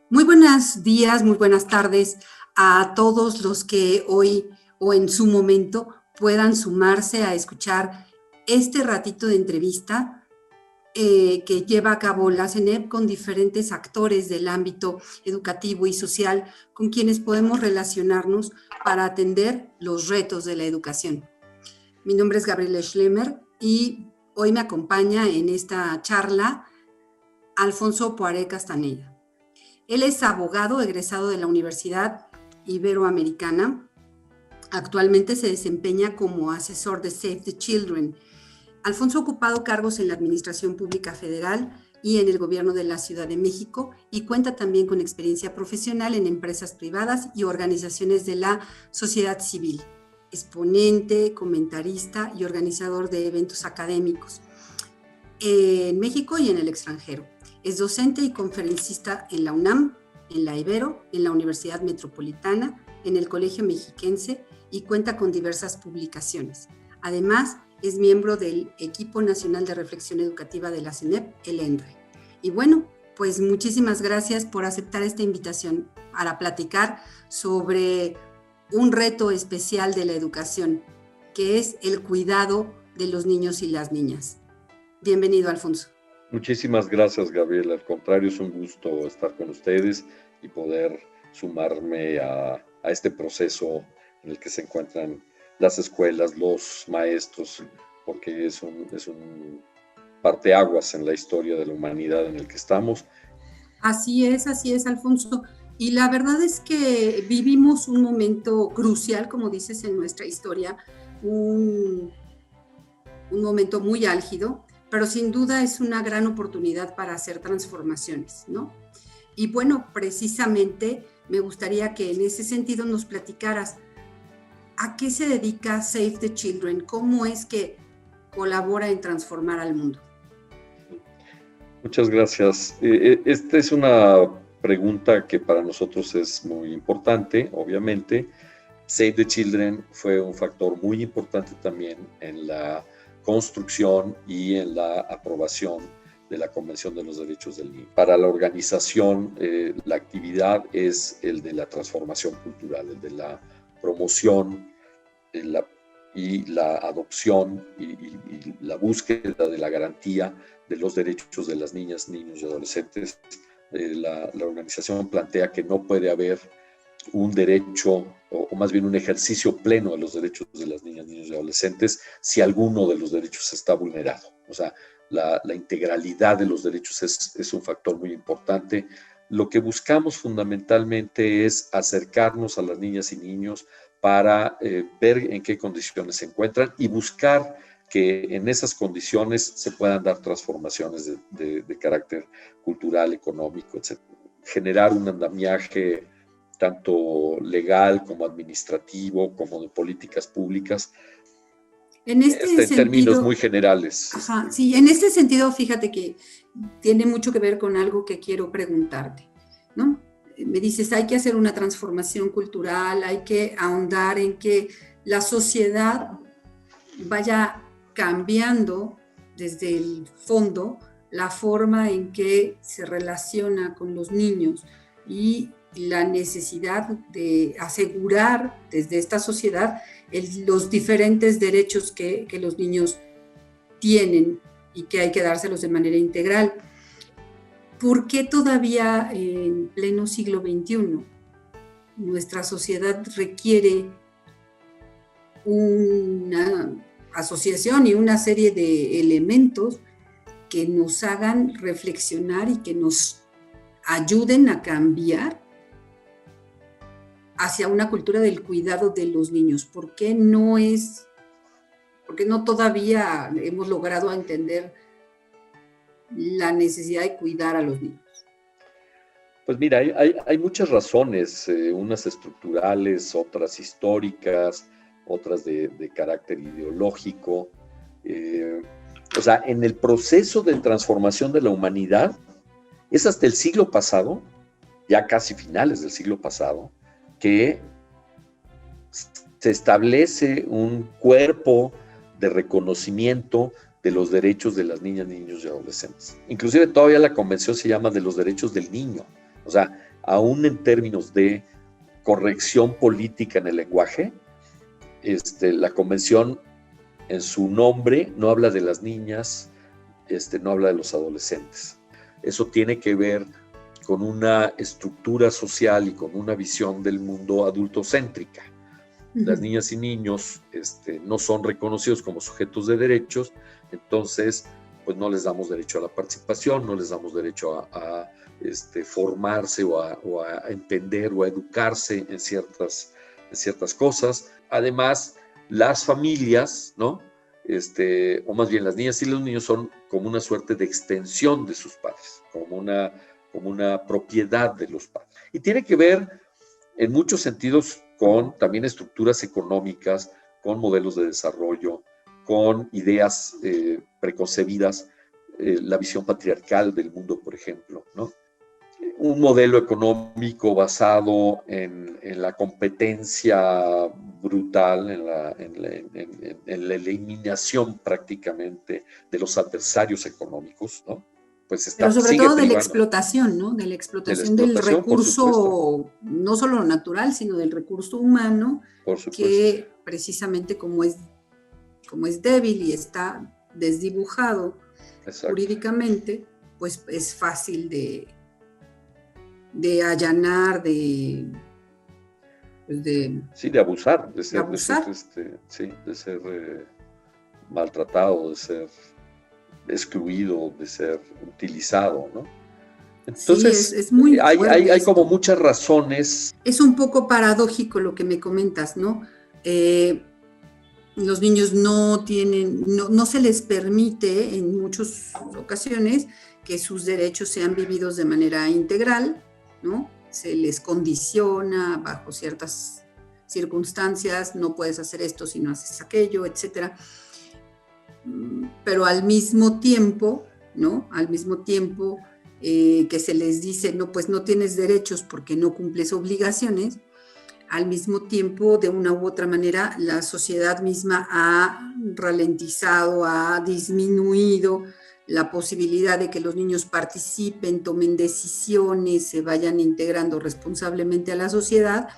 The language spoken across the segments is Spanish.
Muy buenos días, muy buenas tardes a todos los que hoy o en su momento puedan sumarse a escuchar este ratito de entrevista que lleva a cabo la CENEP con diferentes actores del ámbito educativo y social con quienes podemos relacionarnos para atender los retos de la educación. Mi nombre es Gabriela Schlemmer y hoy me acompaña en esta charla Alfonso Poiré Castaneda. Él es abogado egresado de la Universidad Iberoamericana. Actualmente se desempeña como asesor de Save the Children. Alfonso ha ocupado cargos en la Administración Pública Federal y en el Gobierno de la Ciudad de México y cuenta también con experiencia profesional en empresas privadas y organizaciones de la sociedad civil. Es ponente, comentarista y organizador de eventos académicos en México y en el extranjero. Es docente y conferencista en la UNAM, en la Ibero, en la Universidad Metropolitana, en el Colegio Mexiquense y cuenta con diversas publicaciones. Además, es miembro del Equipo Nacional de Reflexión Educativa de la CENEP, el ENRE. Y bueno, pues muchísimas gracias por aceptar esta invitación para platicar sobre un reto especial de la educación, que es el cuidado de los niños y las niñas. Bienvenido, Alfonso. Muchísimas gracias, Gabriela. Al contrario, es un gusto estar con ustedes y poder sumarme a este proceso en el que se encuentran las escuelas, los maestros, porque es un parteaguas en la historia de la humanidad en el que estamos. Así es, Alfonso. Y la verdad es que vivimos un momento crucial, como dices, en nuestra historia, un momento muy álgido, pero sin duda es una gran oportunidad para hacer transformaciones, ¿no? Y bueno, precisamente me gustaría que en ese sentido nos platicaras a qué se dedica Save the Children, cómo es que colabora en transformar al mundo. Muchas gracias. Esta es una pregunta que para nosotros es muy importante, obviamente. Save the Children fue un factor muy importante también en la construcción y en la aprobación de la Convención de los Derechos del Niño. Para la organización, la actividad es el de la transformación cultural, el de la promoción y la adopción y la búsqueda de la garantía de los derechos de las niñas, niños y adolescentes. La organización plantea que no puede haber un derecho, o más bien un ejercicio pleno de los derechos de las niñas, niños y adolescentes si alguno de los derechos está vulnerado. O sea, la integralidad de los derechos es un factor muy importante. Lo que buscamos fundamentalmente es acercarnos a las niñas y niños para ver en qué condiciones se encuentran y buscar que en esas condiciones se puedan dar transformaciones de carácter cultural, económico, etc. Generar un andamiaje tanto legal como administrativo, como de políticas públicas, en términos muy generales. Ajá, sí, en este sentido, fíjate que tiene mucho que ver con algo que quiero preguntarte, ¿no? Me dices, hay que hacer una transformación cultural, hay que ahondar en que la sociedad vaya cambiando desde el fondo la forma en que se relaciona con los niños y la necesidad de asegurar desde esta sociedad los diferentes derechos que los niños tienen y que hay que dárselos de manera integral. ¿Por qué todavía en pleno siglo XXI nuestra sociedad requiere una asociación y una serie de elementos que nos hagan reflexionar y que nos ayuden a cambiar hacia una cultura del cuidado de los niños? ¿Por qué no todavía hemos logrado entender la necesidad de cuidar a los niños? Pues mira, hay muchas razones, unas estructurales, otras históricas, otras de carácter ideológico. O sea, en el proceso de transformación de la humanidad, es hasta el siglo pasado, ya casi finales del siglo pasado, que se establece un cuerpo de reconocimiento de los derechos de las niñas, niños y adolescentes. Inclusive todavía la convención se llama de los derechos del niño. O O sea, aún en términos de corrección política en el lenguaje, la convención en su nombre no habla de las niñas, no habla de los adolescentes. Eso tiene que ver con una estructura social y con una visión del mundo adultocéntrica. Las niñas y niños no son reconocidos como sujetos de derechos, entonces pues no les damos derecho a la participación, no les damos derecho a formarse o a entender o a educarse en ciertas cosas. Además, las familias, ¿no? O más bien las niñas y los niños son como una suerte de extensión de sus padres, como una propiedad de los padres. Y tiene que ver en muchos sentidos con también estructuras económicas, con modelos de desarrollo, con ideas preconcebidas, la visión patriarcal del mundo, por ejemplo, ¿no? Un modelo económico basado en la competencia brutal, en la eliminación prácticamente de los adversarios económicos, ¿no? Pues pero sobre todo de la privando. explotación, ¿no? De la explotación del recurso, no solo natural, sino del recurso humano, que precisamente como es débil y está desdibujado jurídicamente, pues es fácil de allanar, de abusar, de ser maltratado, de ser excluido, de ser utilizado, ¿no? Entonces, sí, es muy hay como muchas razones. Es un poco paradójico lo que me comentas, ¿no? Los niños no se les permite en muchas ocasiones que sus derechos sean vividos de manera integral, ¿no? Se les condiciona bajo ciertas circunstancias, no puedes hacer esto si no haces aquello, etcétera. Pero al mismo tiempo, ¿no? Que se les dice, no, pues no tienes derechos porque no cumples obligaciones, al mismo tiempo, de una u otra manera, la sociedad misma ha ralentizado, ha disminuido la posibilidad de que los niños participen, tomen decisiones, se vayan integrando responsablemente a la sociedad,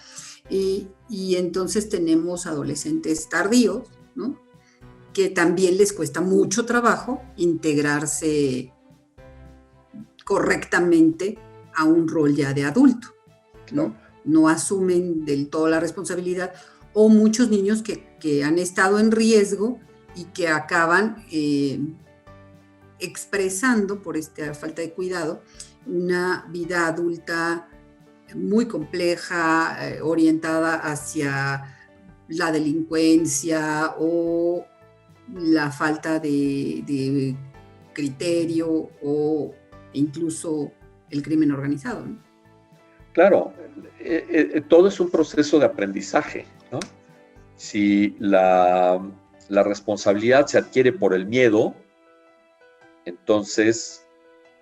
y entonces tenemos adolescentes tardíos, ¿no? Que también les cuesta mucho trabajo integrarse correctamente a un rol ya de adulto, ¿no? No asumen del todo la responsabilidad, o muchos niños que han estado en riesgo y que acaban expresando, por esta falta de cuidado, una vida adulta muy compleja, orientada hacia la delincuencia o la falta de criterio o incluso el crimen organizado, ¿no? Claro, todo es un proceso de aprendizaje, ¿no? Si la responsabilidad se adquiere por el miedo, entonces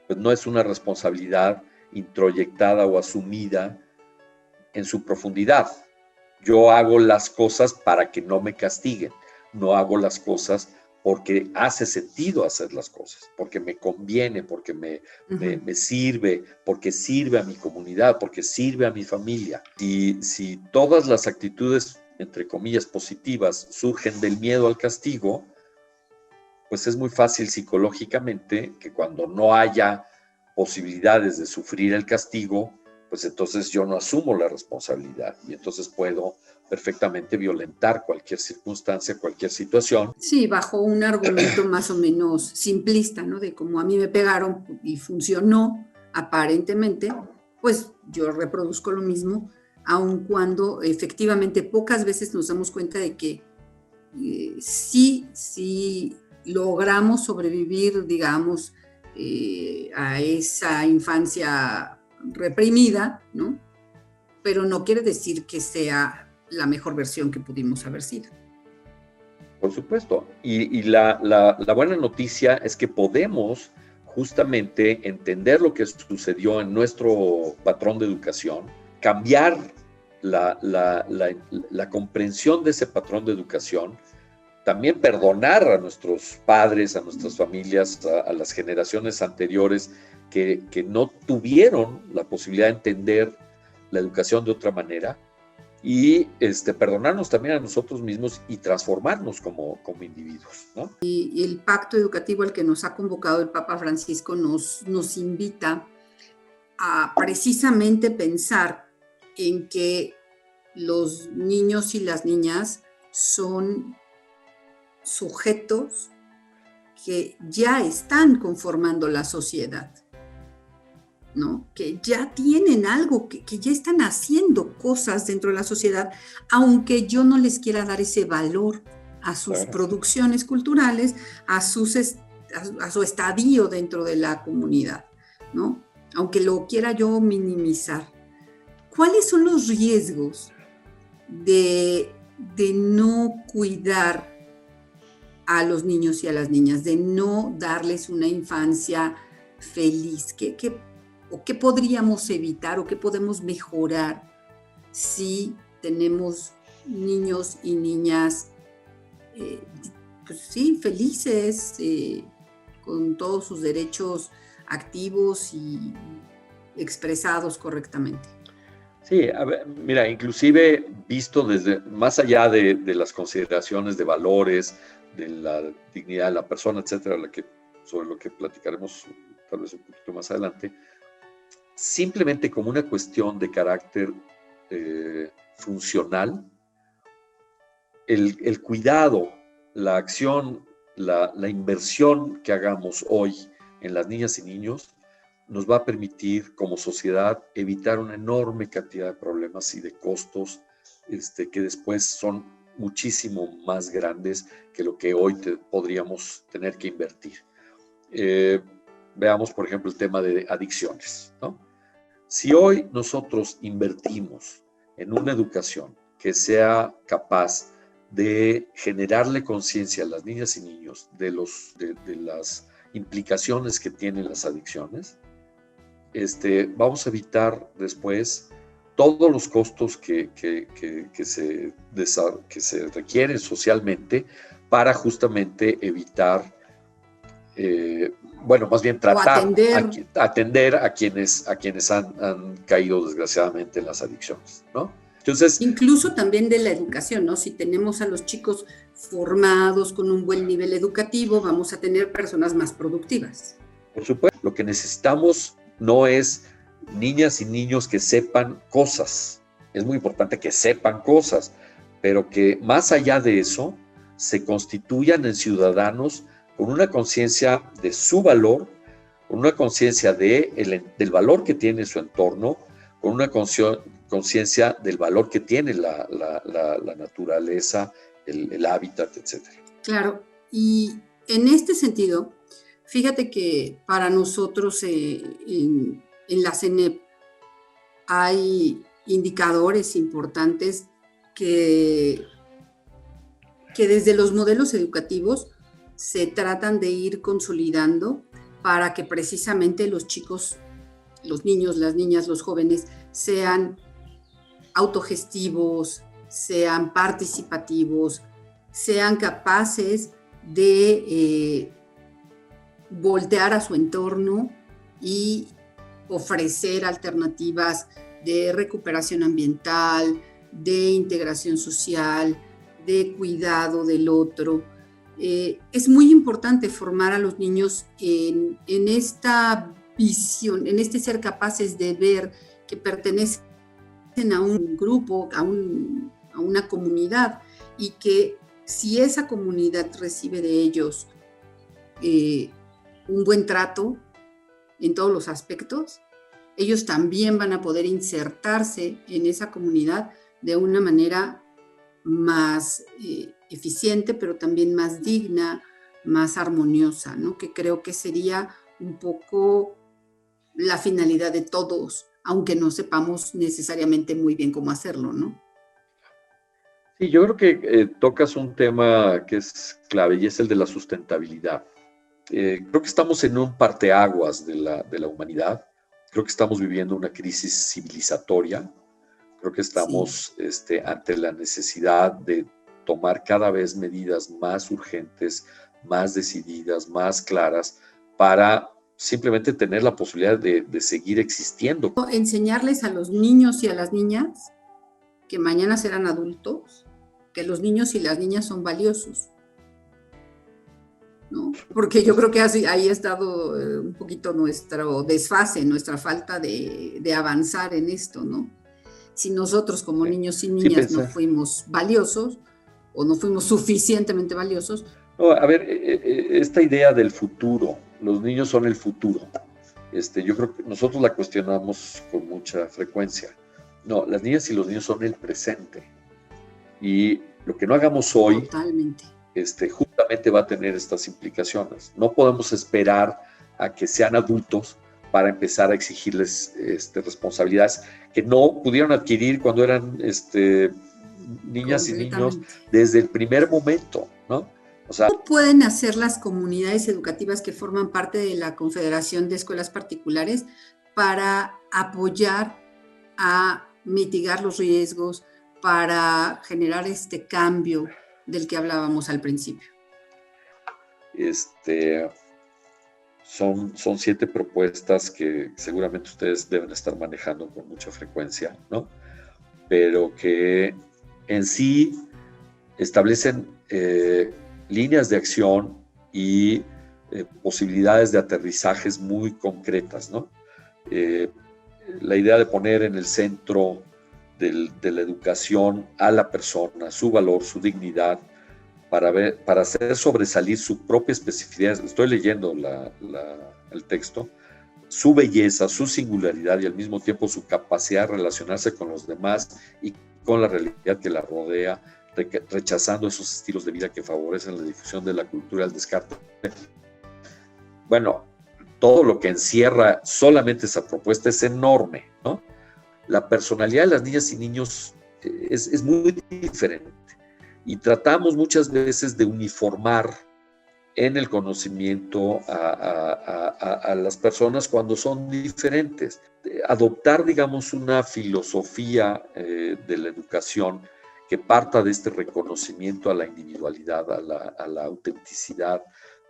pues no es una responsabilidad introyectada o asumida en su profundidad. Yo hago las cosas para que no me castiguen, no hago las cosas porque hace sentido hacer las cosas, porque me conviene, porque me sirve, porque sirve a mi comunidad, porque sirve a mi familia. Y si todas las actitudes, entre comillas, positivas surgen del miedo al castigo, pues es muy fácil psicológicamente que cuando no haya posibilidades de sufrir el castigo, pues entonces yo no asumo la responsabilidad y entonces puedo perfectamente violentar cualquier circunstancia, cualquier situación. Sí, bajo un argumento más o menos simplista, ¿no? De como a mí me pegaron y funcionó, aparentemente, pues yo reproduzco lo mismo, aun cuando efectivamente pocas veces nos damos cuenta de que sí logramos sobrevivir, digamos, a esa infancia reprimida, ¿no? Pero no quiere decir que sea la mejor versión que pudimos haber sido. Por supuesto. Y la buena noticia es que podemos justamente entender lo que sucedió en nuestro patrón de educación, cambiar la comprensión de ese patrón de educación, también perdonar a nuestros padres, a nuestras familias, a las generaciones anteriores que no tuvieron la posibilidad de entender la educación de otra manera y perdonarnos también a nosotros mismos y transformarnos como individuos, ¿no? Y el pacto educativo al que nos ha convocado el Papa Francisco nos invita a precisamente pensar en que los niños y las niñas son sujetos que ya están conformando la sociedad, ¿no? Que ya tienen algo, que ya están haciendo cosas dentro de la sociedad, aunque yo no les quiera dar ese valor a sus producciones culturales, a su estadio dentro de la comunidad, ¿no? Aunque lo quiera yo minimizar. ¿Cuáles son los riesgos de no cuidar a los niños y a las niñas, de no darles una infancia feliz? ¿Qué podríamos evitar o qué podemos mejorar si tenemos niños y niñas pues sí, felices, con todos sus derechos activos y expresados correctamente? Sí, a ver, mira, inclusive visto desde más allá de las consideraciones de valores, de la dignidad de la persona, etcétera, sobre lo que platicaremos tal vez un poquito más adelante, simplemente como una cuestión de carácter funcional, el cuidado, la acción, la inversión que hagamos hoy en las niñas y niños nos va a permitir como sociedad evitar una enorme cantidad de problemas y de costos que después son muchísimo más grandes que lo que hoy podríamos tener que invertir. Veamos, por ejemplo, el tema de adicciones, ¿no? Si hoy nosotros invertimos en una educación que sea capaz de generarle conciencia a las niñas y niños de las implicaciones que tienen las adicciones, vamos a evitar después todos los costos que se requieren socialmente para justamente evitar, más bien tratar, atender a quienes han caído desgraciadamente en las adicciones, ¿no? Entonces, incluso también de la educación, ¿no? Si tenemos a los chicos formados con un buen nivel educativo, vamos a tener personas más productivas. Por supuesto, lo que necesitamos no es niñas y niños que sepan cosas. Es muy importante que sepan cosas, pero que más allá de eso se constituyan en ciudadanos con una conciencia de su valor, con una conciencia del valor que tiene su entorno, con una conciencia del valor que tiene la naturaleza, el hábitat, etc. Claro, y en este sentido, fíjate que para nosotros en la CENEP hay indicadores importantes que desde los modelos educativos se tratan de ir consolidando para que precisamente los chicos, los niños, las niñas, los jóvenes sean autogestivos, sean participativos, sean capaces de voltear a su entorno y ofrecer alternativas de recuperación ambiental, de integración social, de cuidado del otro. Es muy importante formar a los niños en esta visión, en este ser capaces de ver que pertenecen a un grupo, a una comunidad, y que si esa comunidad recibe de ellos un buen trato en todos los aspectos, ellos también van a poder insertarse en esa comunidad de una manera más eficiente, pero también más digna, más armoniosa, ¿no? Que creo que sería un poco la finalidad de todos, aunque no sepamos necesariamente muy bien cómo hacerlo, ¿no? Sí, yo creo que tocas un tema que es clave y es el de la sustentabilidad. Creo que estamos en un parteaguas de la humanidad. Creo que estamos viviendo una crisis civilizatoria. Creo que estamos ante la necesidad de tomar cada vez medidas más urgentes, más decididas, más claras para simplemente tener la posibilidad de seguir existiendo. Enseñarles a los niños y a las niñas que mañana serán adultos, que los niños y las niñas son valiosos, ¿no? Porque yo creo que ahí ha estado un poquito nuestro desfase, nuestra falta de avanzar en esto, ¿no? Si nosotros como niños y niñas no fuimos valiosos o no fuimos suficientemente valiosos. No, a ver, esta idea del futuro, los niños son el futuro, yo creo que nosotros la cuestionamos con mucha frecuencia. No, las niñas y los niños son el presente. Y lo que no hagamos hoy, totalmente, justamente va a tener estas implicaciones. No podemos esperar a que sean adultos para empezar a exigirles responsabilidades que no pudieron adquirir cuando eran niñas y niños desde el primer momento, ¿no? O sea, ¿cómo pueden hacer las comunidades educativas que forman parte de la Confederación de Escuelas Particulares para apoyar a mitigar los riesgos, para generar este cambio del que hablábamos al principio? Son 7 propuestas que seguramente ustedes deben estar manejando con mucha frecuencia, ¿no? Pero que en sí establecen líneas de acción y posibilidades de aterrizajes muy concretas, ¿no? La idea de poner en el centro de la educación a la persona, su valor, su dignidad, para hacer sobresalir su propia especificidad. Estoy leyendo el texto, su belleza, su singularidad y al mismo tiempo su capacidad de relacionarse con los demás y con la realidad que la rodea, rechazando esos estilos de vida que favorecen la difusión de la cultura del descarte. Bueno, todo lo que encierra solamente esa propuesta es enorme, ¿no? La personalidad de las niñas y niños es muy diferente y tratamos muchas veces de uniformar en el conocimiento a las personas cuando son diferentes. Adoptar, digamos, una filosofía de la educación que parta de este reconocimiento a la individualidad, a la autenticidad,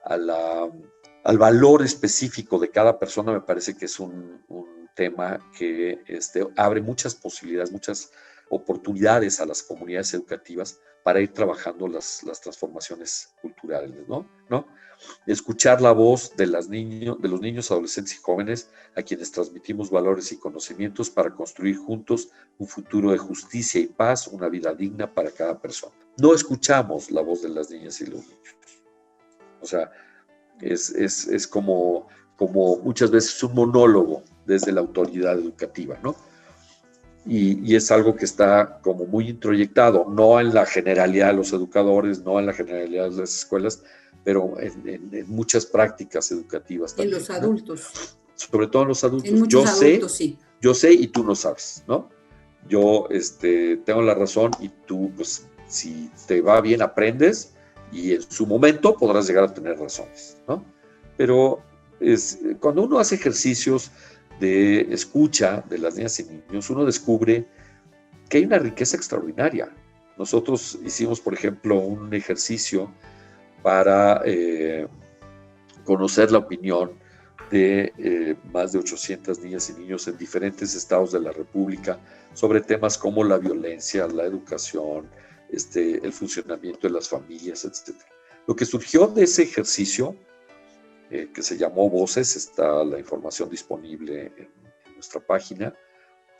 al valor específico de cada persona, me parece que es un tema que abre muchas posibilidades, muchas oportunidades a las comunidades educativas para ir trabajando las transformaciones culturales, ¿no? Escuchar la voz de los niños, adolescentes y jóvenes a quienes transmitimos valores y conocimientos para construir juntos un futuro de justicia y paz, una vida digna para cada persona. No escuchamos la voz de las niñas y los niños. O sea, es como muchas veces un monólogo desde la autoridad educativa, ¿no? Y es algo que está como muy introyectado, no en la generalidad de los educadores, no en la generalidad de las escuelas, pero en muchas prácticas educativas también. En los adultos. ¿No? Sobre todo en los adultos. En muchos adultos, sí. Yo sé y tú no sabes, ¿no? Yo tengo la razón y tú, pues, si te va bien, aprendes y en su momento podrás llegar a tener razones, ¿no? Pero cuando uno hace ejercicios de escucha de las niñas y niños, uno descubre que hay una riqueza extraordinaria. Nosotros hicimos, por ejemplo, un ejercicio para conocer la opinión de más de 800 niñas y niños en diferentes estados de la República sobre temas como la violencia, la educación, el funcionamiento de las familias, etc. Lo que surgió de ese ejercicio, que se llamó Voces, está la información disponible en nuestra página,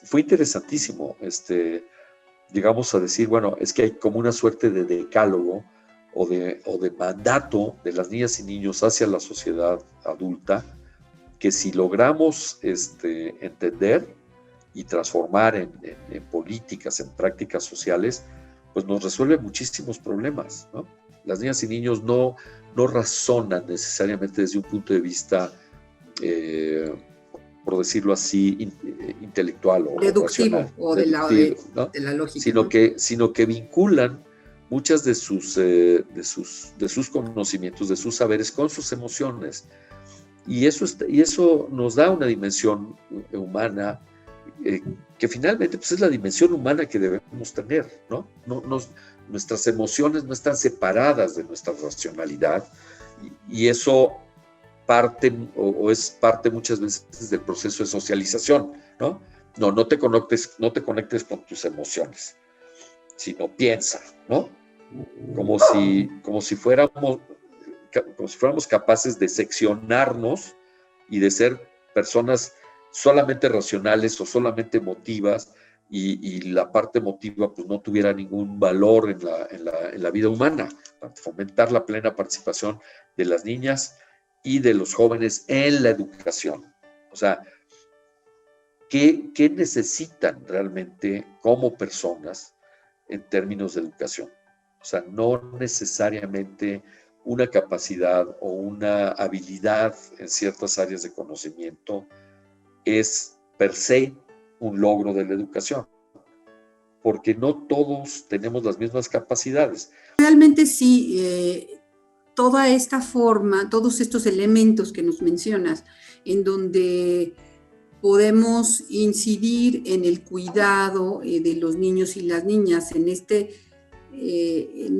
fue interesantísimo. Llegamos a decir, bueno, es que hay como una suerte de decálogo o de mandato de las niñas y niños hacia la sociedad adulta, que si logramos entender y transformar en políticas, en prácticas sociales, pues nos resuelve muchísimos problemas, ¿no? Las niñas y niños no razonan necesariamente desde un punto de vista, por decirlo así, intelectual o deductivo racional, o ¿no? de la lógica, sino que vinculan muchas de sus conocimientos, de sus saberes con sus emociones. Y eso nos da una dimensión humana que finalmente pues, es la dimensión humana que debemos tener, ¿no? Nuestras emociones no están separadas de nuestra racionalidad y eso parte o es parte muchas veces del proceso de socialización, ¿no? No te conectes con tus emociones, sino piensa, ¿no? Como si fuéramos capaces de seccionarnos y de ser personas solamente racionales o solamente emotivas, y la parte emotiva pues no tuviera ningún valor en la vida humana, para fomentar la plena participación de las niñas y de los jóvenes en la educación. O sea, ¿qué necesitan realmente como personas en términos de educación? O sea, no necesariamente una capacidad o una habilidad en ciertas áreas de conocimiento es per se un logro de la educación, porque no todos tenemos las mismas capacidades. Realmente sí, toda esta forma, todos estos elementos que nos mencionas, en donde podemos incidir en el cuidado de los niños y las niñas, en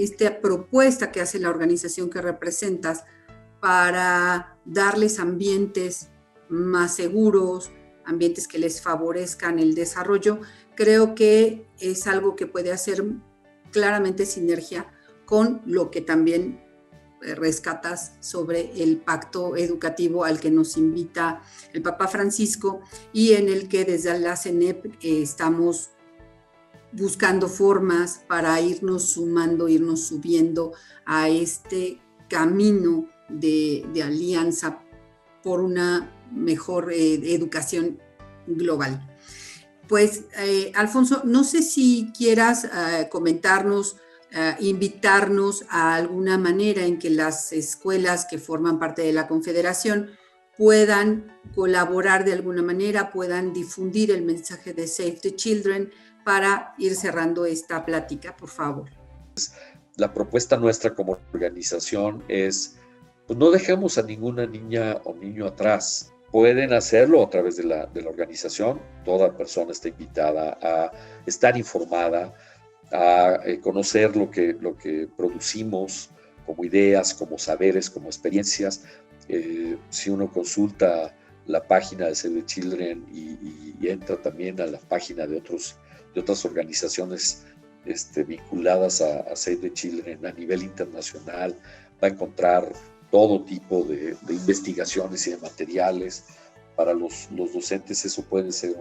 esta propuesta que hace la organización que representas para darles ambientes más seguros, ambientes que les favorezcan el desarrollo. Creo que es algo que puede hacer claramente sinergia con lo que también rescatas sobre el pacto educativo al que nos invita el Papa Francisco, y en el que desde la CENEP estamos buscando formas para irnos sumando, irnos subiendo a este camino de alianza por una mejor educación global. Pues, Alfonso, no sé si quieras comentarnos, invitarnos a alguna manera en que las escuelas que forman parte de la Confederación puedan colaborar de alguna manera, puedan difundir el mensaje de Save the Children para ir cerrando esta plática, por favor. La propuesta nuestra como organización es, pues no dejemos a ninguna niña o niño atrás. Pueden hacerlo a través de la organización. Toda persona está invitada a estar informada, a conocer lo que producimos como ideas, como saberes, como experiencias. Si uno consulta la página de Save the Children y entra también a la página de otras organizaciones vinculadas a Save the Children a nivel internacional, va a encontrar todo tipo de investigaciones y de materiales. Para los docentes eso puede ser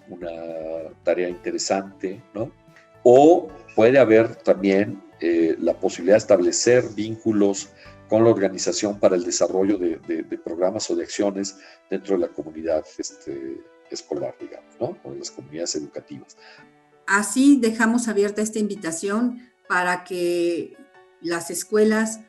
una tarea interesante, ¿no? O puede haber también la posibilidad de establecer vínculos con la organización para el desarrollo de programas o de acciones dentro de la comunidad escolar, digamos, ¿no? O de las comunidades educativas. Así dejamos abierta esta invitación para que las escuelas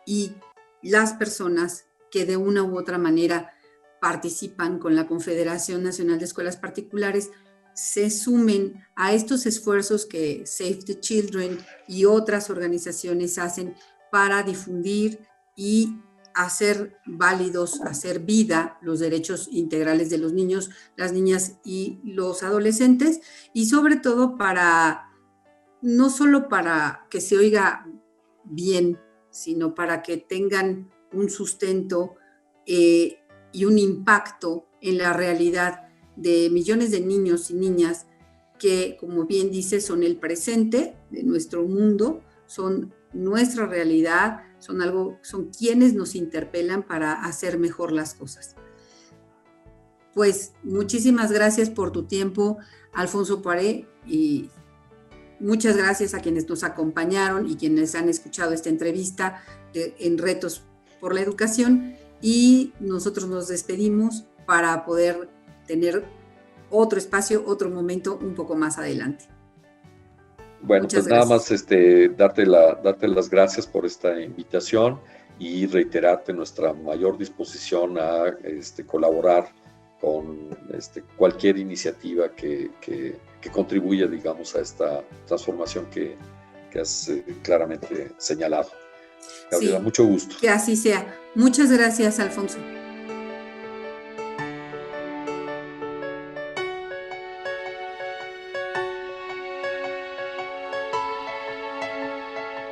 y las personas que de una u otra manera participan con la Confederación Nacional de Escuelas Particulares se sumen a estos esfuerzos que Save the Children y otras organizaciones hacen para difundir y hacer válidos, hacer vida los derechos integrales de los niños, las niñas y los adolescentes, y sobre todo no solo para que se oiga bien, sino para que tengan un sustento y un impacto en la realidad de millones de niños y niñas que, como bien dice, son el presente de nuestro mundo, son nuestra realidad, son quienes nos interpelan para hacer mejor las cosas. Pues muchísimas gracias por tu tiempo, Alfonso Poiré, y muchas gracias a quienes nos acompañaron y quienes han escuchado esta entrevista en Retos por la Educación, y nosotros nos despedimos para poder tener otro espacio, otro momento un poco más adelante. Bueno, muchas pues gracias. Nada más darte las gracias por esta invitación y reiterarte nuestra mayor disposición a colaborar con cualquier iniciativa que contribuya, digamos, a esta transformación que has claramente señalado. Gabriela, sí, mucho gusto. Que así sea. Muchas gracias, Alfonso.